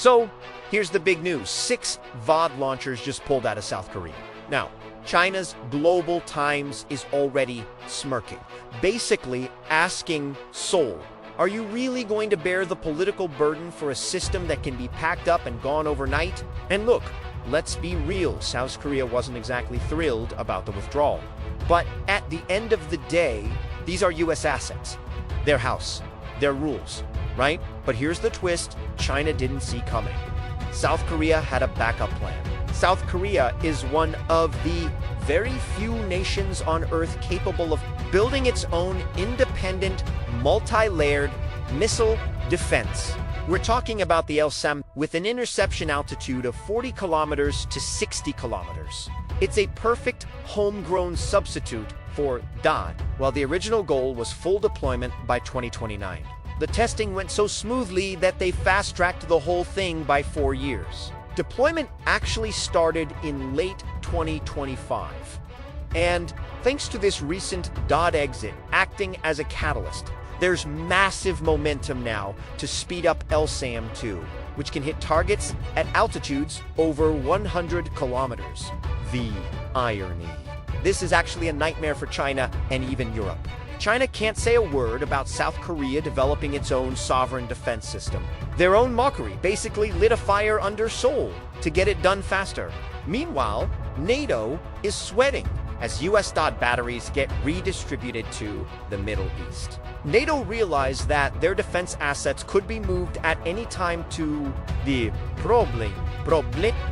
So, here's the big news. 6 VOD launchers just pulled out of South Korea. Now, China's Global Times is already smirking, basically asking Seoul, are you really going to bear the political burden for a system that can be packed up and gone overnight? And look, let's be real, South Korea wasn't exactly thrilled about the withdrawal. But at the end of the day, these are US assets, their house, their rules, right? But here's the twist China didn't see coming. South Korea had a backup plan. South Korea is one of the very few nations on Earth capable of building its own independent, multi-layered missile defense. We're talking about the LSAM with an interception altitude of 40 kilometers to 60 kilometers. It's a perfect homegrown substitute for DOD, while the original goal was full deployment by 2029. The testing went so smoothly that they fast-tracked the whole thing by 4 years. Deployment actually started in late 2025. And thanks to this recent DOD exit acting as a catalyst, there's massive momentum now to speed up LSAM-2, which can hit targets at altitudes over 100 kilometers. The irony. This is actually a nightmare for China and even Europe. China can't say a word about South Korea developing its own sovereign defense system. Their own mockery basically lit a fire under Seoul to get it done faster. Meanwhile, NATO is sweating as US DOD batteries get redistributed to the Middle East. NATO realized that their defense assets could be moved at any time to the problem.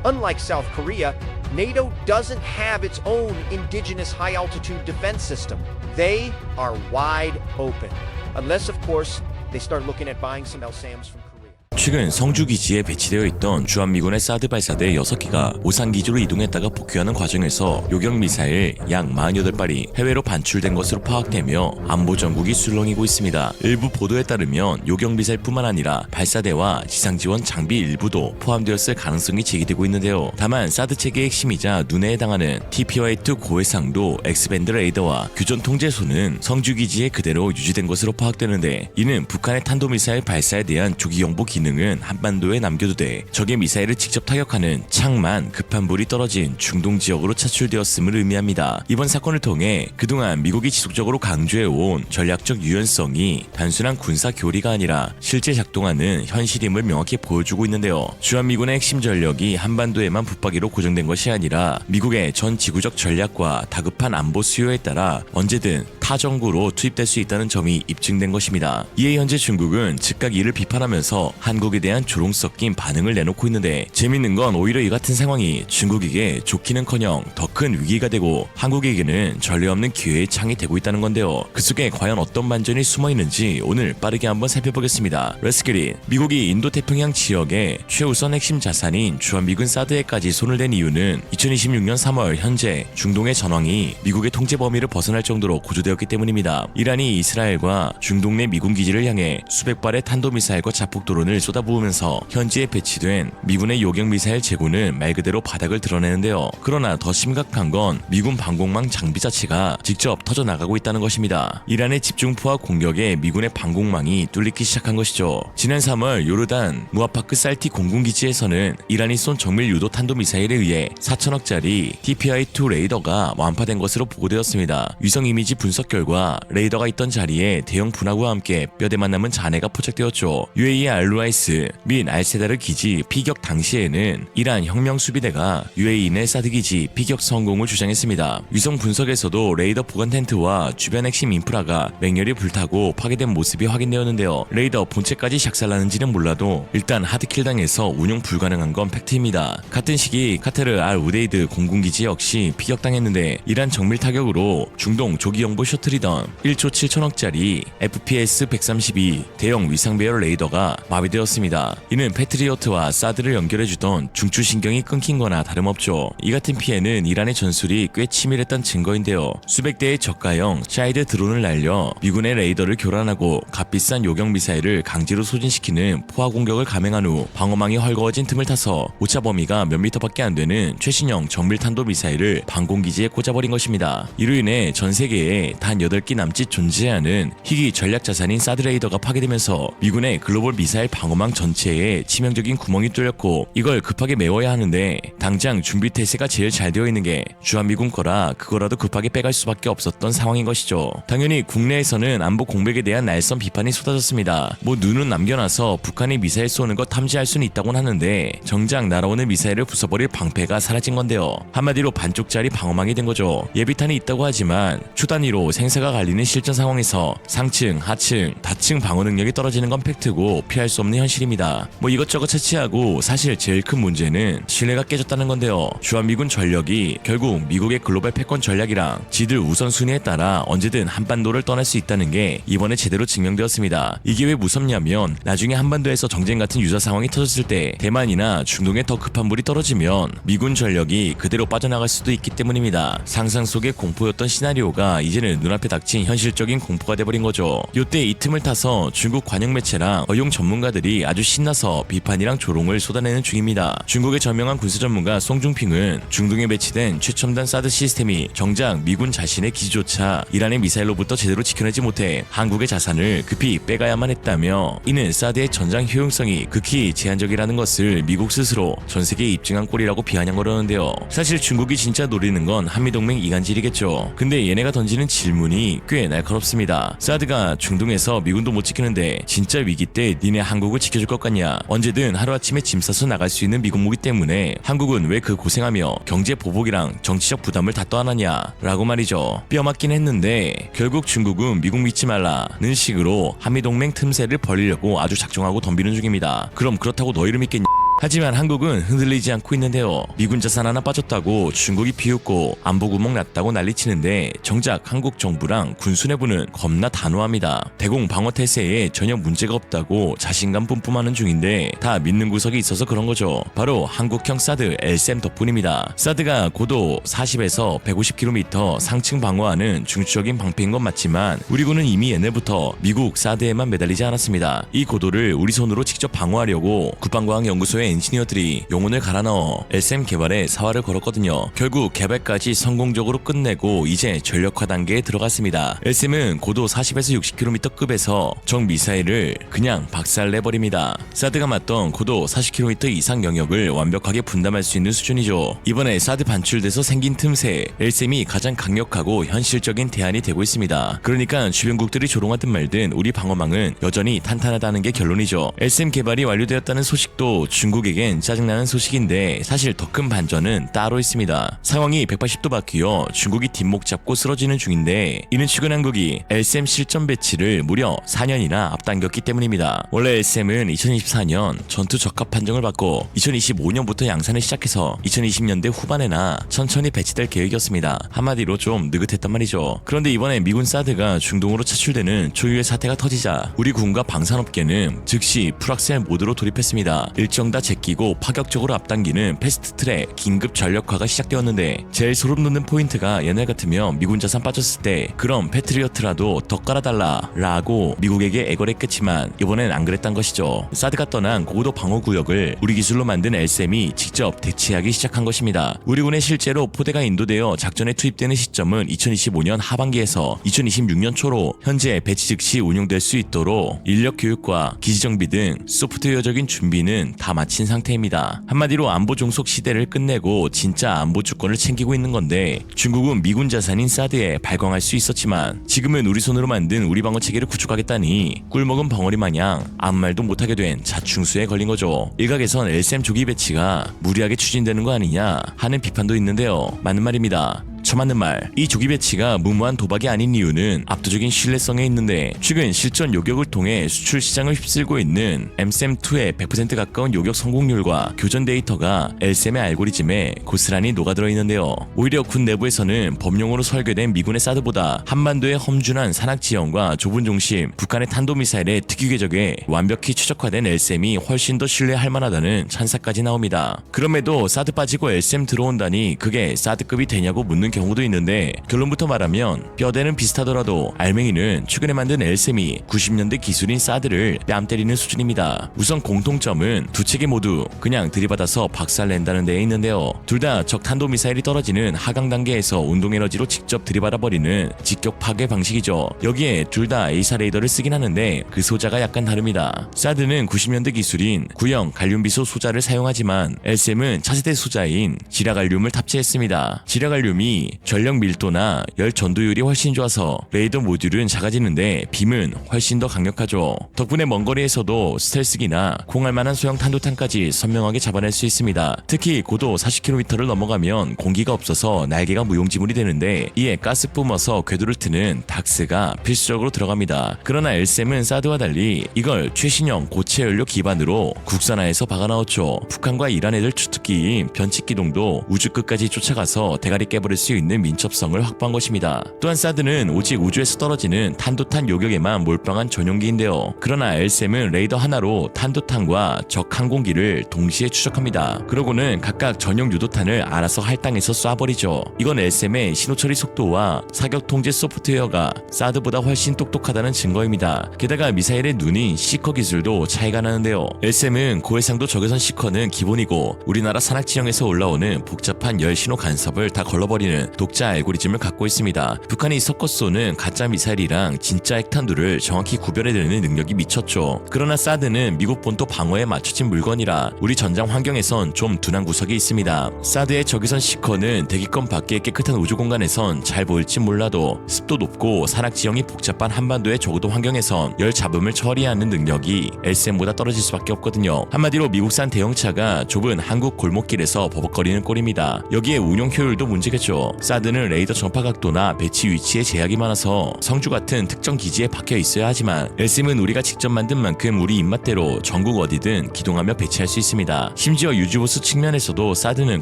Unlike South Korea, NATO doesn't have its own indigenous high-altitude defense system. They are wide open. Unless, of course, they start looking at buying some LSAMs from Korea. 최근 성주기지에 배치되어 있던 주한미군의 사드 발사대 6기가 오산기지로 이동했다가 복귀하는 과정에서 요격미사일 약 48발이 해외로 반출된 것으로 파악되며 안보 전국이 술렁이고 있습니다. 일부 보도에 따르면 요격미사일뿐만 아니라 발사대와 지상지원 장비 일부도 포함되었을 가능성이 제기되고 있는데요. 다만 사드 체계의 핵심이자 눈에 해당하는 TPY-2 고해상도 X밴드 레이더와 교전 통제소는 성주기지에 그대로 유지된 것으로 파악되는데, 이는 북한의 탄도미사일 발사에 대한 조기경보 기능은 한반도에 남겨두되 적의 미사일을 직접 타격하는 창만 급한 불이 떨어진 중동 지역으로 차출되었음을 의미합니다. 이번 사건을 통해 그동안 미국이 지속적으로 강조해온 전략적 유연성이 단순한 군사 교리가 아니라 실제 작동하는 현실임을 명확히 보여주고 있는데요. 주한미군의 핵심 전력이 한반도에만 붙박이로 고정된 것이 아니라 미국의 전 지구적 전략과 다급한 안보 수요에 따라 언제든 타정구로 투입될 수 있다는 점이 입증된 것입니다. 이에 현재 중국은 즉각 이를 비판하면서 한국에 대한 조롱 섞인 반응을 내놓고 있는데, 재밌는 건 오히려 이 같은 상황이 중국에게 좋기는커녕 더 큰 위기가 되고 한국에게는 전례 없는 기회의 창이 되고 있다는 건데요. 그 속에 과연 어떤 반전이 숨어 있는지 오늘 빠르게 한번 살펴보겠습니다. Let's get it. 미국이 인도태평양 지역의 최우선 핵심 자산인 주한미군 사드에까지 손을 댄 이유는 2026년 3월 현재 중동의 전황이 미국의 통제 범위를 벗어날 정도로 고조되었기 때문입니다. 이란이 이스라엘과 중동 내 미군 기지를 향해 수백 발의 탄도미사일과 자폭도론을 쏟아부으면서 현지에 배치된 미군의 요격미사일 재고는 말 그대로 바닥을 드러내는데요. 그러나 더 심각한 건 미군 방공망 장비 자체가 직접 터져나가고 있다는 것입니다. 이란의 집중포화 공격에 미군의 방공망이 뚫리기 시작한 것이죠. 지난 3월 요르단 무아파크 살티 공군기지에서는 이란이 쏜 정밀 유도 탄도미사일에 의해 4천억짜리 TPY-2 레이더가 완파된 것으로 보고되었습니다. 위성 이미지 분석 결과 레이더가 있던 자리에 대형 분화구와 함께 몇 대만 남은 잔해가 포착되었죠. UAE 알루아이스 및 알세다르 기지 피격 당시에는 이란 혁명수비대가 UAE 내 사드 기지 피격 성공을 주장했습니다. 위성 분석에서도 레이더 보관 텐트와 주변 핵심 인프라가 맹렬히 불타고 파괴된 모습이 확인되었는데요. 레이더 본체까지 작살나는지는 몰라도 일단 하드킬 당해서 운용 불가능한 건 팩트입니다. 같은 시기 카타르 알 우데이드 공군기지 역시 피격당했는데 이란 정밀 타격으로 중동 조기경보 셔틀이던 1조 7천억짜리 FPS-132 대형 위상 배열 레이더가 마비되었습니다. 이는 패트리어트와 사드를 연결해주던 중추신경이 끊긴 거나 다름없죠. 이 같은 피해는 이란의 전술이 꽤 치밀했던 증거인데요. 수백 대의 저가형 샤이드 드론을 날려 미군의 레이더를 교란하고 값비싼 요격미사일을 강제로 소진시키는 포화 공격을 감행한 후 방어망이 헐거워진 틈을 타서 오차 범위가 몇 미터밖에 안 되는 최신형 정밀탄도미사일을 방공기지에 꽂아버린 것입니다. 이로 인해 전 세계에 단 8기 남짓 존재하는 희귀 전략자산인 사드 레이더가 파괴되면서 미군의 글로벌 미사일 방어 방어망 전체에 치명적인 구멍이 뚫렸고 이걸 급하게 메워야 하는데 당장 준비 태세가 제일 잘 되어 있는 게 주한미군 거라 그거라도 급하게 빼갈 수밖에 없었던 상황인 것이죠. 당연히 국내에서는 안보 공백에 대한 날선 비판이 쏟아졌습니다. 뭐 눈은 남겨놔서 북한이 미사일 쏘는 거 탐지할 수는 있다곤 하는데 정작 날아오는 미사일을 부숴버릴 방패가 사라진 건데요. 한마디로 반쪽짜리 방어망이 된 거죠. 예비탄이 있다고 하지만 초단위로 생사가 갈리는 실전 상황에서 상층, 하층, 다층 방어 능력이 떨어지는 건 팩트고 피할 수 없는 현실입니다. 뭐 이것저것 채취하고 사실 제일 큰 문제는 신뢰가 깨졌다는 건데요. 주한미군 전력이 결국 미국의 글로벌 패권 전략이랑 지들 우선순위에 따라 언제든 한반도를 떠날 수 있다는 게 이번에 제대로 증명되었습니다. 이게 왜 무섭냐면 나중에 한반도에서 정쟁 같은 유사 상황이 터졌을 때 대만이나 중동에 더 급한 물이 떨어지면 미군 전력이 그대로 빠져나갈 수도 있기 때문입니다. 상상 속의 공포였던 시나리오가 이제는 눈앞에 닥친 현실적인 공포가 돼버린 거죠. 요때 이 틈을 타서 중국 관영 매체랑 어용 전문가들이 아주 신나서 비판이랑 조롱을 쏟아내는 중입니다. 중국의 저명한 군수 전문가 송중핑은 중동에 배치된 최첨단 사드 시스템이 정작 미군 자신의 기지조차 이란의 미사일로부터 제대로 지켜내지 못해 한국의 자산을 급히 빼가야만 했다며 이는 사드의 전장 효용성이 극히 제한적이라는 것을 미국 스스로 전 세계에 입증한 꼴이라고 비아냥거리는데요. 사실 중국이 진짜 노리는 건 한미동맹 이간질이겠죠. 근데 얘네가 던지는 질문이 꽤 날카롭습니다. 사드가 중동에서 미군도 못 지키는데 진짜 위기 때 니네 한국을 지켜줄 것 같냐? 언제든 하루아침에 짐 싸서 나갈 수 있는 미군 무기 때문에 한국은 왜 그 고생하며 경제 보복이랑 정치적 부담을 다 떠안았냐? 라고 말이죠. 뼈맞긴 했는데 결국 중국은 미국 믿지 말라는 식으로 한미동맹 틈새를 벌리려고 아주 작정하고 덤비는 중입니다. 그럼 그렇다고 너희를 믿겠냐? 하지만 한국은 흔들리지 않고 있는데요. 미군 자산 하나 빠졌다고 중국이 비웃고 안보 구멍 났다고 난리치는데 정작 한국 정부랑 군수내부는 겁나 단호합니다. 대공 방어 태세에 전혀 문제가 없다고 자신감 뿜뿜하는 중인데 다 믿는 구석이 있어서 그런 거죠. 바로 한국형 사드 LSM 덕분입니다. 사드가 고도 40에서 150km 상층 방어하는 중추적인 방패인 건 맞지만 우리 군은 이미 옛날부터 미국 사드에만 매달리지 않았습니다. 이 고도를 우리 손으로 직접 방어하려고 국방과학연구소의 엔지니어들이 영혼을 갈아 넣어 LSM 개발에 사활을 걸었거든요. 결국 개발까지 성공적으로 끝내고 이제 전력화 단계에 들어갔습니다. LSM은 고도 40에서 60km급에서 적 미사일을 그냥 박살내버립니다. 사드가 맞던 고도 40km 이상 영역을 완벽하게 분담할 수 있는 수준이죠. 이번에 사드 반출돼서 생긴 틈새 LSM이 가장 강력하고 현실적인 대안이 되고 있습니다. 그러니까 주변국들이 조롱하든 말든 우리 방어망은 여전히 탄탄하다는 게 결론이죠. LSM 개발이 완료되었다는 소식도 중국에겐 짜증나는 소식인데 사실 더 큰 반전은 따로 있습니다. 상황이 180도 바뀌어 중국이 뒷목 잡고 쓰러지는 중인데 이는 최근 한국이 LSM 실전 배치를 무려 4년이나 앞당겼기 때문입니다. 원래 LSM은 2024년 전투 적합 판정을 받고 2025년부터 양산을 시작해서 2020년대 후반에나 천천히 배치될 계획이었습니다. 한마디로 좀 느긋했단 말이죠. 그런데 이번에 미군 사드가 중동으로 차출되는 초유의 사태가 터지자 우리 군과 방산업계는 즉시 풀악셀 모드로 돌입했습니다. 일정 다 제끼고 파격적으로 앞당기는 패스트트랙 긴급 전력화가 시작되었는데 제일 소름 돋는 포인트가 옛날 같으면 미군 자산 빠졌을 때 그럼 패트리어트라도 더 깔아달라 라고 미국에게 애걸했겠지만 이번엔 안 그랬단 것이죠. 사드가 떠난 고도 방어구역을 우리 기술로 만든 LSM이 직접 대치하기 시작한 것입니다. 우리 군에 실제로 포대가 인도되어 작전에 투입되는 시점은 2025년 하반기에서 2026년 초로 현재 배치 즉시 운용될 수 있도록 인력 교육과 기지 정비 등 소프트웨어적인 준비는 다 마친 상태입니다. 한마디로 안보 종속 시대를 끝내고 진짜 안보 주권을 챙기고 있는 건데 중국은 미군 자산인 사드에 발광할 수 있었지만 지금은 우리 손으로 만든 우리 방어 체계를 구축하겠다니 꿀먹은 벙어리 마냥 아무 말도 못하게 된 자충수에 걸린 거죠. 일각에선 LSM 조기 배치가 무리하게 추진되는 거 아니냐 하는 비판도 있는데요. 맞는 말입니다. 처맞는 말. 이 조기 배치가 무모한 도박이 아닌 이유는 압도적인 신뢰성에 있는데 최근 실전 요격을 통해 수출 시장을 휩쓸고 있는 MSM2의 100% 가까운 요격 성공률과 교전 데이터가 LSM의 알고리즘에 고스란히 녹아들어 있는데요. 오히려 군 내부에서는 범용으로 설계된 미군의 사드보다 한반도의 험준한 산악 지형과 좁은 중심, 북한의 탄도미사일의 특유 궤적에 완벽히 최적화된 LSM이 훨씬 더 신뢰할 만하다는 찬사까지 나옵니다. 그럼에도 사드 빠지고 LSM 들어온다니 그게 사드급이 되냐고 묻는 경우가 경우도 있는데 결론부터 말하면 뼈대는 비슷하더라도 알맹이는 최근에 만든 엘셈이 90년대 기술인 사드를 뺨 때리는 수준입니다. 우선 공통점은 두 체계 모두 그냥 들이받아서 박살낸다는 데에 있는데요. 둘 다 적 탄도미사일이 떨어지는 하강 단계에서 운동에너지로 직접 들이받아버리는 직격 파괴 방식이죠. 여기에 둘 다 A사 레이더를 쓰긴 하는데 그 소자가 약간 다릅니다. 사드는 90년대 기술인 구형 갈륨비소 소자를 사용하지만 엘셈은 차세대 소자인 지라갈륨을 탑재했습니다. 지라갈륨이 전력 밀도나 열 전도율이 훨씬 좋아서 레이더 모듈은 작아지는데 빔은 훨씬 더 강력하죠. 덕분에 먼 거리에서도 스텔스기나 공할만한 소형 탄도탄까지 선명하게 잡아낼 수 있습니다. 특히 고도 40km를 넘어가면 공기가 없어서 날개가 무용지물이 되는데 이에 가스 뿜어서 궤도를 트는 닥스가 필수적으로 들어갑니다. 그러나 엘셈은 사드와 달리 이걸 최신형 고체 연료 기반으로 국산화해서 박아넣었죠. 북한과 이란 애들 주특기인 변칙기동도 우주 끝까지 쫓아가서 대가리 깨버릴 수 있는 민첩성을 확보한 것입니다. 또한 사드는 오직 우주에서 떨어지는 탄도탄 요격에만 몰빵한 전용기인데요. 그러나 엘셈은 레이더 하나로 탄도탄과 적 항공기를 동시에 추적합니다. 그러고는 각각 전용 유도탄을 알아서 할당해서 쏴버리죠. 이건 엘셈의 신호처리 속도와 사격 통제 소프트웨어가 사드보다 훨씬 똑똑하다는 증거입니다. 게다가 미사일의 눈인 시커 기술도 차이가 나는데요. 엘셈은 고해상도 적외선 시커는 기본이고 우리나라 산악 지형에서 올라오는 복잡한 열 신호 간섭을 다 걸러버리는 독자 알고리즘을 갖고 있습니다. 북한이 섞어 쏘는 가짜 미사일이랑 진짜 핵탄두를 정확히 구별해내는 능력이 미쳤죠. 그러나 사드는 미국 본토 방어에 맞춰진 물건이라 우리 전장 환경에선 좀 둔한 구석이 있습니다. 사드의 적외선 시커는 대기권 밖의 깨끗한 우주 공간에선 잘 보일지 몰라도 습도 높고 산악 지형이 복잡한 한반도의 저고도 환경에선 열 잡음을 처리하는 능력이 엘셈보다 떨어질 수밖에 없거든요. 한마디로 미국산 대형차가 좁은 한국 골목길에서 버벅거리는 꼴입니다. 여기에 운용 효율도 문제겠죠. 사드는 레이더 전파 각도나 배치 위치에 제약이 많아서 성주 같은 특정 기지에 박혀 있어야 하지만 엘셈은 우리가 직접 만든 만큼 우리 입맛대로 전국 어디든 기동하며 배치할 수 있습니다. 심지어 유지보수 측면에서도 사드는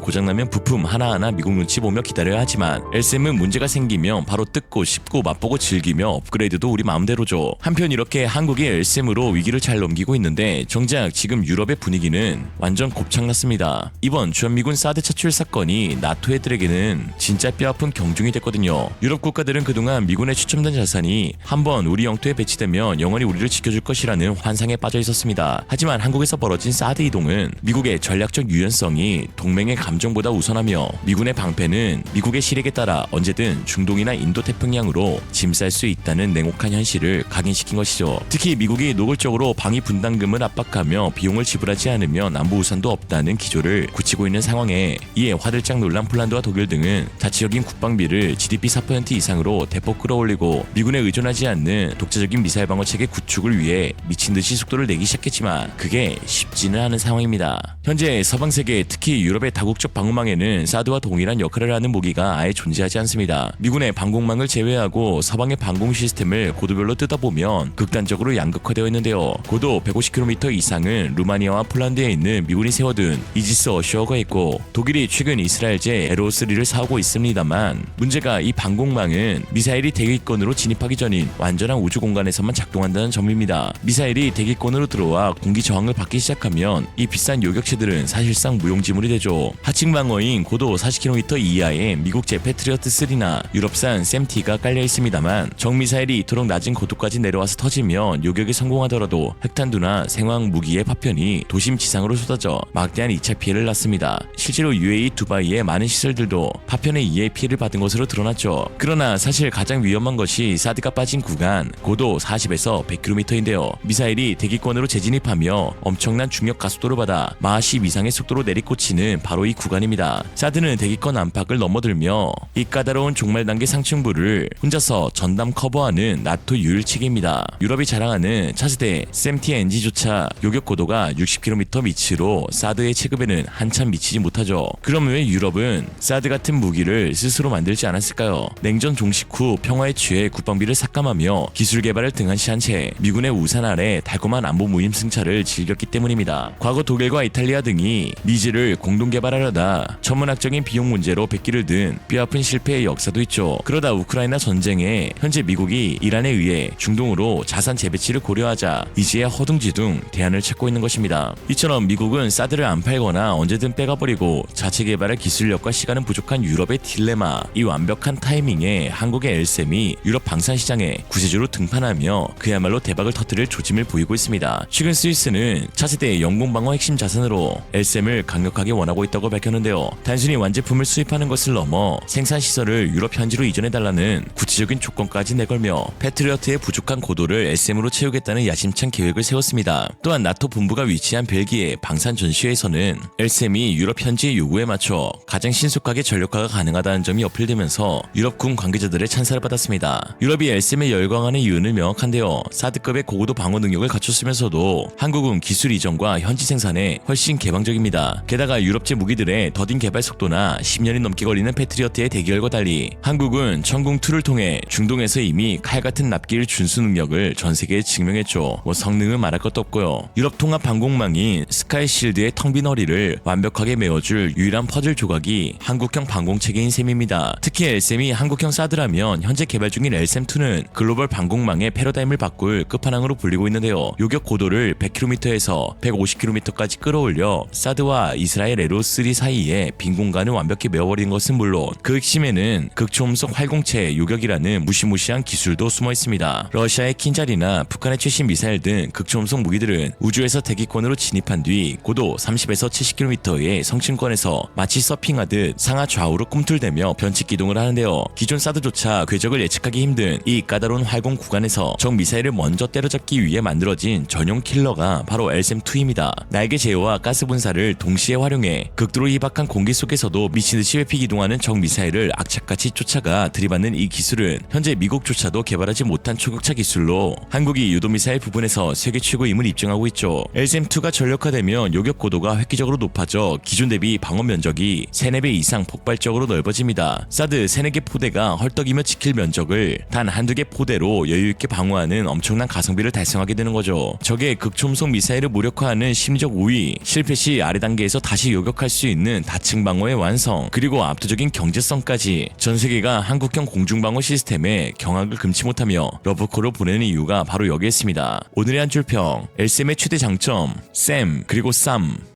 고장나면 부품 하나하나 미국 눈치 보며 기다려야 하지만 엘셈은 문제가 생기면 바로 뜯고 씹고 맛보고 즐기며 업그레이드도 우리 마음대로죠. 한편 이렇게 한국이 엘셈으로 위기를 잘 넘기고 있는데 정작 지금 유럽의 분위기는 완전 곱창났습니다. 이번 주한미군 사드 차출 사건이 나토 애들에게는 진짜 뼈아픈 경중이 됐거든요. 유럽 국가들은 그동안 미군에 추첨된 자산이 한번 우리 영토에 배치되면 영원히 우리를 지켜줄 것이라는 환상에 빠져 있었습니다. 하지만 한국에서 벌어진 사드 이동은 미국의 전략적 유연성이 동맹의 감정보다 우선하며 미군의 방패는 미국의 실익에 따라 언제든 중동이나 인도 태평양으로 짐 쌀 수 있다는 냉혹한 현실을 각인시킨 것이죠. 특히 미국이 노골적으로 방위 분담금을 압박하며 비용을 지불하지 않으면 안보 우산도 없다는 기조를 굳히고 있는 상황에 이에 화들짝 놀란 폴란드와 독일 등은 자치적인 국방비를 GDP 4% 이상으로 대폭 끌어올리고 미군에 의존하지 않는 독자적인 미사일 방어 체계 구축을 위해 미친듯이 속도를 내기 시작했지만 그게 쉽지는 않은 상황입니다. 현재 서방 세계 특히 유럽의 다국적 방어망에는 사드와 동일한 역할을 하는 무기가 아예 존재하지 않습니다. 미군의 방공망을 제외하고 서방의 방공 시스템을 고도별로 뜯어보면 극단적으로 양극화되어 있는데요. 고도 150km 이상은 루마니아와 폴란드에 있는 미군이 세워둔 이지스 어슈어가 있고 독일이 최근 이스라엘제 에로3를 사오고 있습니다만 문제가 이 방공망은 미사일이 대기권으로 진입하기 전인 완전한 우주 공간에서만 작동한다는 점입니다. 미사일이 대기권으로 들어와 공기 저항을 받기 시작하면 이 비싼 요격체들은 사실상 무용지물이 되죠. 하층 방어인 고도 40km 이하의 미국제 패트리어트3나 유럽산 샘티가 깔려 있습니다만 적미사일이 이토록 낮은 고도까지 내려와서 터지면 요격에 성공하더라도 핵탄두나 생화학 무기의 파편이 도심 지상으로 쏟아져 막대한 2차 피해를 낳습니다. 실제로 UAE 두바이의 많은 시설들도 파편에 의해 피해를 받은 것으로 드러났죠. 그러나 사실 가장 위험한 것이 사드가 빠진 구간 고도 40에서 100km인데요. 미사일이 대기권으로 재진입하며 엄청난 중력 가속도를 받아 마하 10 이상의 속도로 내리꽂히는 바로 이 구간입니다. 사드는 대기권 안팎을 넘어들며 이 까다로운 종말 단계 상층부를 혼자서 전담 커버하는 나토 유일체계입니다. 유럽이 자랑하는 차세대 샘티 NG조차 요격 고도가 60km 미치로 사드의 체급에는 한참 미치지 못하죠. 그럼 왜 유럽은 사드 같은 무기를 스스로 만들지 않았을까요? 냉전 종식 후 평화에 취해 국방비를 삭감하며 기술 개발을 등한시한 채 미군의 우산 아래 달콤한 안보 무임 승차를 즐겼기 때문입니다. 과거 독일과 이탈리아 등이 미지를 공동 개발하려다 천문학적인 비용 문제로 백기를 든 뼈아픈 실패의 역사도 있죠. 그러다 우크라이나 전쟁에 현재 미국이 이란에 의해 중동으로 자산 재배치를 고려하자 이제야 허둥지둥 대안을 찾고 있는 것입니다. 이처럼 미국은 사드를 안 팔거나 언제든 빼가버리고 자체 개발할 기술력과 시간은 부족한 유럽의 딜레마. 이 완벽한 타이밍에 한국의 엘셈이 유럽 방산 시장에 구세주로 등판하며 그야말로 대박을 터뜨릴 조짐을 보이고 있습니다. 최근 스위스는 차세대 영공방어 핵심 자산으로 엘셈을 강력하게 원하고 있다고 밝혔는데요. 단순히 완제품을 수입하는 것을 넘어 생산 시설을 유럽 현지로 이전해달라는 구체적인 조건까지 내걸며 패트리어트의 부족한 고도를 엘셈으로 채우겠다는 야심찬 계획을 세웠습니다. 또한 나토 본부가 위치한 벨기에 방산 전시회에서는 엘셈이 유럽 현지의 요구에 맞춰 가장 신속하게 전력화가 가능하다는 점이 어필되면서 유럽군 관계자들의 찬사를 받았습니다. 유럽이 엘셈에 열광하는 이유는 명확한데요. 사드급의 고고도 방어 능력을 갖췄으면서도 한국은 기술 이전과 현지 생산에 훨씬 개방적입니다. 게다가 유럽제 무기들의 더딘 개발 속도나 10년이 넘게 걸리는 패트리어트의 대결과 달리 한국은 천궁2를 통해 중동에서 이미 칼같은 납기일 준수 능력을 전 세계에 증명했죠. 성능은 말할 것도 없고요. 유럽 통합 방공망인 스카이실드의 텅 빈 허리를 완벽하게 메워줄 유일한 퍼즐 조각이 한국형 방공체계인 셈입니다. 특히 엘셈이 한국형 사드라면 현재 개발 중인 엘셈2는 글로벌 방공망의 패러다임을 바꿀 끝판왕으로 불리고 있는데요. 요격 고도를 100km에서 150km까지 끌어올려 사드와 이스라엘 에로3 사이에 빈 공간을 완벽히 메워버린 것은 물론 그 핵심에는 극초음속 활공체 요격이라는 무시무시한 기술도 숨어 있습니다. 러시아의 킨잘이나 북한의 최신 미사일 등 극초음속 무기들은 우주에서 대기권으로 진입한 뒤 고도 30에서 70km의 성층권에서 마치 서핑하듯 상하 좌우로 꿈틀대며 변칙 기동을 하는데요. 기존 사드조차 궤적을 예측하기 힘든 이 까다로운 활공 구간에서 적 미사일을 먼저 때려잡기 위해 만들어진 전용 킬러가 바로 엘셈2입니다. 날개 제어와 가스 분사를 동시에 활용해 극도로 희박한 공기 속에서도 미친듯이 회피 기동하는 적 미사일을 악착같이 쫓아가 들이받는 이 기술은 현재 미국조차도 개발하지 못한 초격차 기술로 한국이 유도미사일 부분에서 세계 최고임을 입증하고 있죠. 엘셈2가 전력화되면 요격 고도가 획기적으로 높아져 기존 대비 방어 면적이 3-4배 이상 폭발적으로 넓어집니다. 사드 3-4개 포대가 헐떡이며 지킬 면적을 단 1-2개 포대로 여유있게 방어하는 엄청난 가성비를 달성하게 되는 거죠. 적의 극초음속 미사일을 무력화하는 심리적 우위, 실패 시 아래 단계에서 다시 요격할 수 있는 다층 방어의 완성, 그리고 압도적인 경제성까지 전 세계가 한국형 공중방어 시스템에 경악을 금치 못하며 러브콜을 보내는 이유가 바로 여기에 있습니다. 오늘의 한 줄 평, 엘셈의 최대 장점, 셈 그리고 쌈.